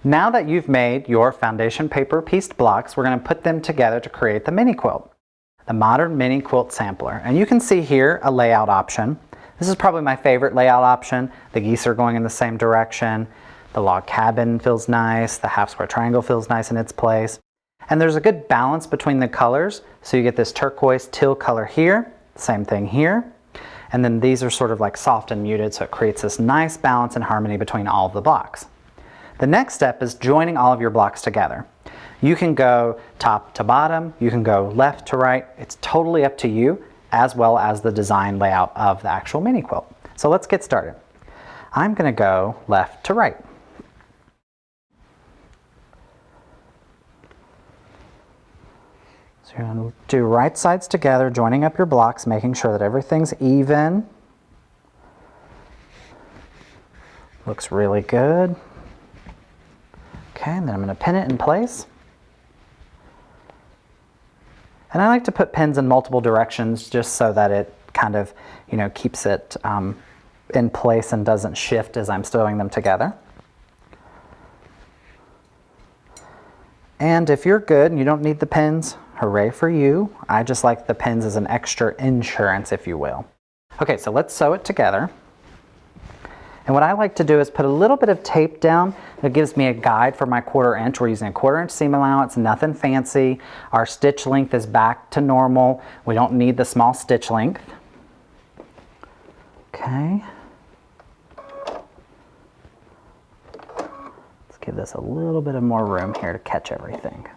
Now that you've made your foundation paper pieced blocks, we're going to put them together to create the mini quilt, the modern mini quilt sampler. And you can see here a layout option. This is probably my favorite layout option. The geese are going in the same direction. The log cabin feels nice. The half square triangle feels nice in its place. And there's a good balance between the colors. So you get this turquoise teal color here, same thing here. And then these are sort of like soft and muted, so it creates this nice balance and harmony between all of the blocks. The next step is joining all of your blocks together. You can go top to bottom, you can go left to right. It's totally up to you, as well as the design layout of the actual mini quilt. So let's get started. I'm going to go left to right. So you're going to do right sides together, joining up your blocks, making sure that everything's even. Looks really good. Okay, and then I'm going to pin it in place. And I like to put pins in multiple directions just so that it kind of, keeps it in place and doesn't shift as I'm sewing them together. And if you're good and you don't need the pins, hooray for you. I just like the pins as an extra insurance, if you will. Okay, so let's sew it together. And what I like to do is put a little bit of tape down that gives me a guide for my 1/4 inch. We're using a 1/4 inch seam allowance, nothing fancy. Our stitch length is back to normal. We don't need the small stitch length. Okay. Let's give this a little bit of more room here to catch everything.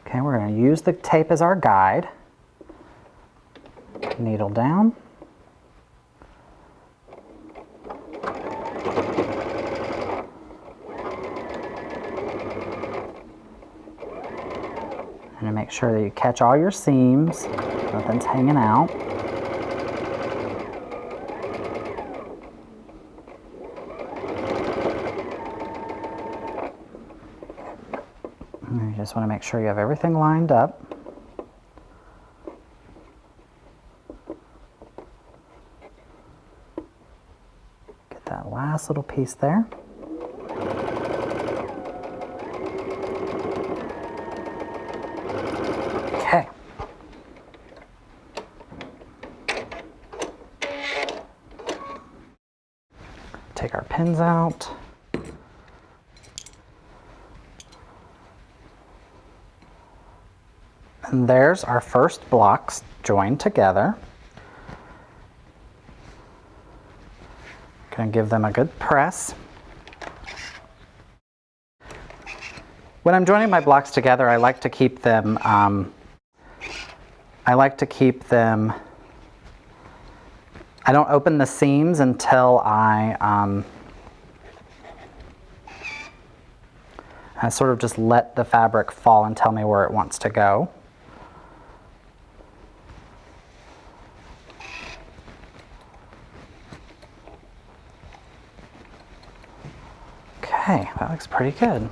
Okay, we're going to use the tape as our guide. Needle down. And make sure that you catch all your seams, nothing's hanging out. And you just want to make sure you have everything lined up. Get that last little piece there. Okay. Take our pins out. And there's our first blocks joined together. Gonna give them a good press. When I'm joining my blocks together, I like to keep them I don't open the seams until I sort of just let the fabric fall and tell me where it wants to go. Okay, that looks pretty good.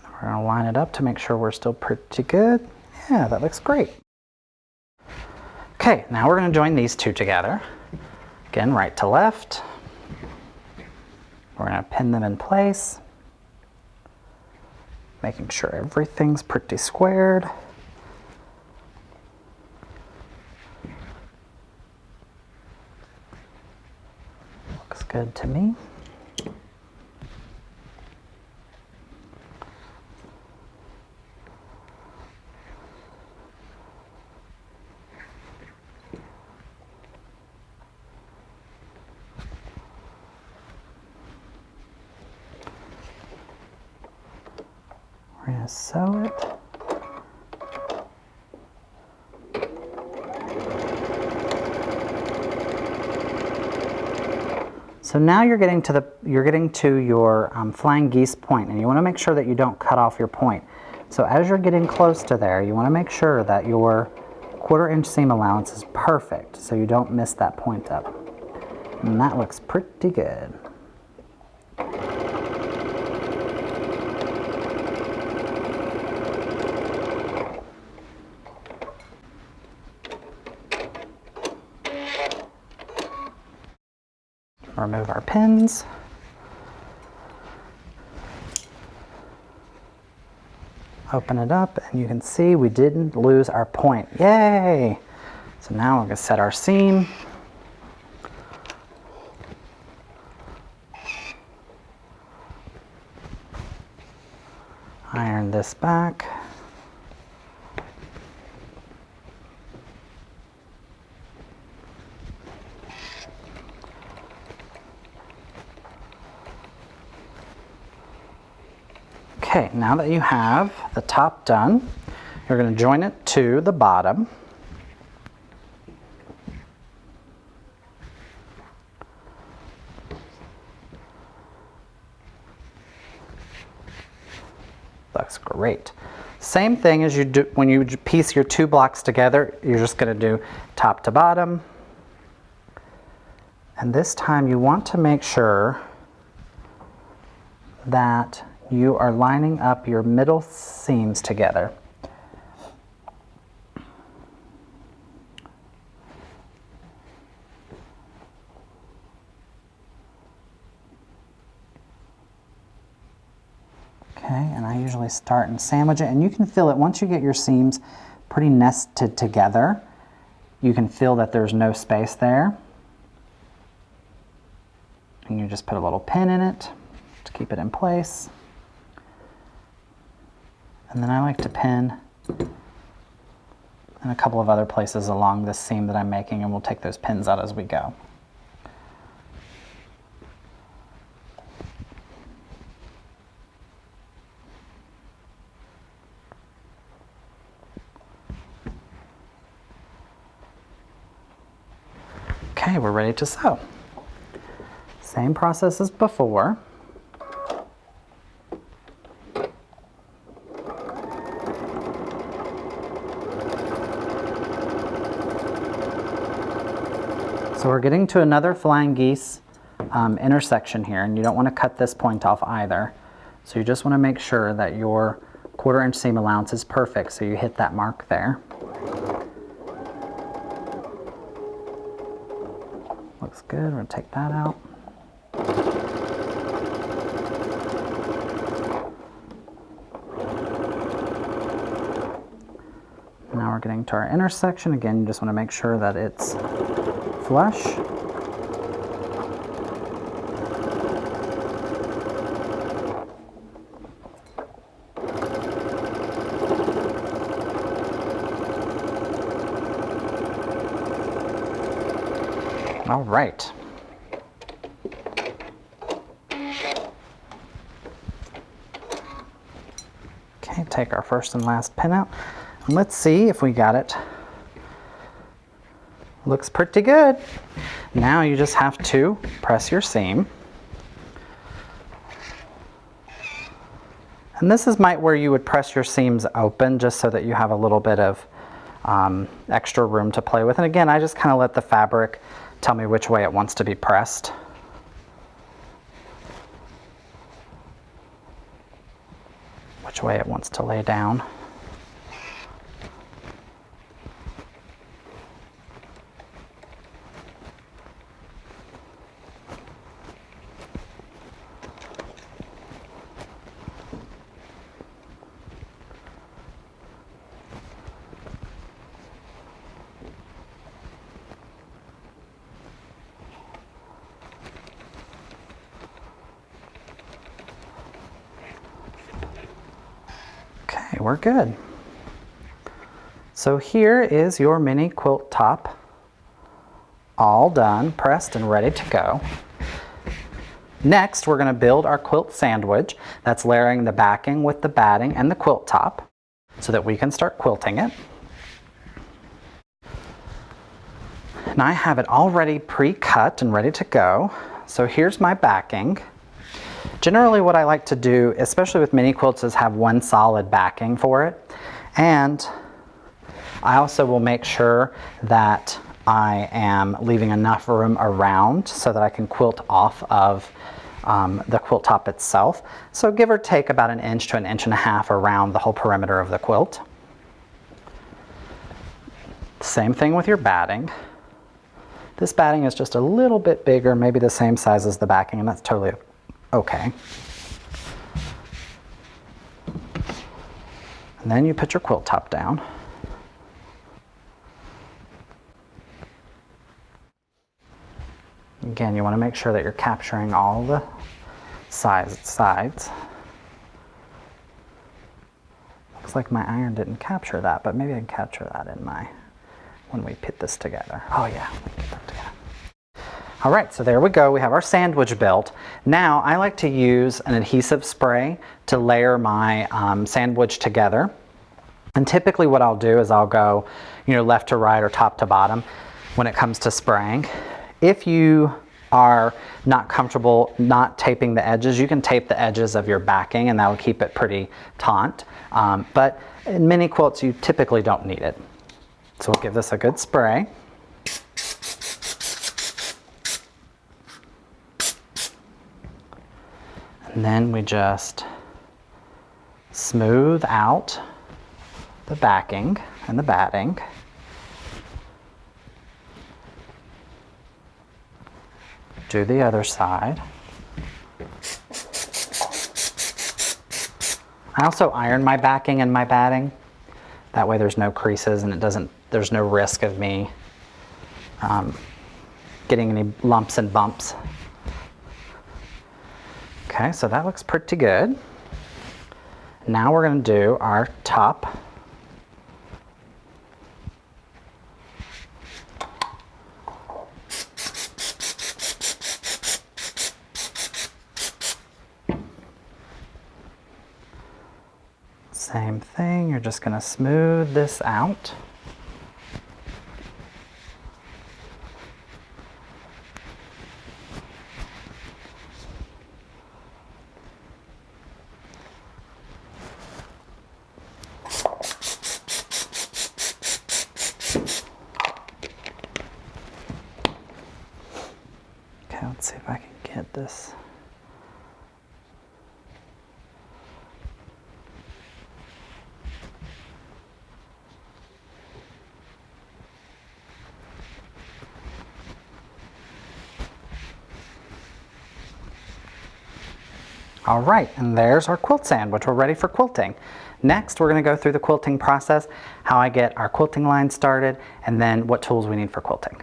We're going to line it up to make sure we're still pretty good. Yeah, that looks great. Okay, now we're going to join these two together. Again, right to left. We're going to pin them in place, making sure everything's pretty squared. Looks good to me. We're going to sew it. So now you're getting to your flying geese point, and you want to make sure that you don't cut off your point. So as you're getting close to there, you want to make sure that your 1/4 inch seam allowance is perfect, so you don't miss that point up. And that looks pretty good. Remove our pins. open it up, and you can see we didn't lose our point. Yay! So now we're going to set our seam. Iron this back. Okay, now that you have the top done, you're going to join it to the bottom. Looks great. Same thing as you do when you piece your two blocks together, you're just going to do top to bottom. And this time you want to make sure that you are lining up your middle seams together. Okay, and I usually start and sandwich it, and you can feel it once you get your seams pretty nested together. You can feel that there's no space there. And you just put a little pin in it to keep it in place. And then I like to pin in a couple of other places along this seam that I'm making, and we'll take those pins out as we go. Okay, we're ready to sew. Same process as before. So we're getting to another flying geese intersection here, and you don't want to cut this point off either. So you just want to make sure that your 1/4 inch seam allowance is perfect, so you hit that mark there. Looks good. We're going to take that out. Now we're getting to our intersection. Again, you just want to make sure that it's flush. All right. Okay, take our first and last pin out, and let's see if we got it. Looks pretty good. Now you just have to press your seam. And this is where you would press your seams open just so that you have a little bit of extra room to play with. And again, I just kind of let the fabric tell me which way it wants to be pressed. Which way it wants to lay down. Okay, we're good. So here is your mini quilt top, all done, pressed and ready to go. Next, we're going to build our quilt sandwich. That's layering the backing with the batting and the quilt top so that we can start quilting it. And I have it already pre-cut and ready to go. So here's my backing. Generally what I like to do, especially with mini quilts, is have one solid backing for it. And I also will make sure that I am leaving enough room around so that I can quilt off of the quilt top itself. So give or take about 1 inch to 1.5 inches around the whole perimeter of the quilt. Same thing with your batting. This batting is just a little bit bigger, maybe the same size as the backing, and that's totally okay. And then you put your quilt top down. Again, you want to make sure that you're capturing all the sides. Looks like my iron didn't capture that, but maybe I can capture that in when we put this together. Oh yeah, we can get that together. All right, so there we go. We have our sandwich built. Now I like to use an adhesive spray to layer my sandwich together. And typically what I'll do is I'll go, left to right or top to bottom when it comes to spraying. If you are not comfortable not taping the edges, you can tape the edges of your backing and that will keep it pretty taut. But in mini quilts, you typically don't need it. So we'll give this a good spray. And then we just smooth out the backing and the batting. Do the other side. I also iron my backing and my batting. That way there's no creases and there's no risk of me getting any lumps and bumps. Okay, so that looks pretty good. Now we're going to do our top. Same thing, you're just going to smooth this out. Okay, let's see if I can get this. All right, and there's our quilt sandwich. We're ready for quilting. Next, we're going to go through the quilting process, how I get our quilting line started, and then what tools we need for quilting.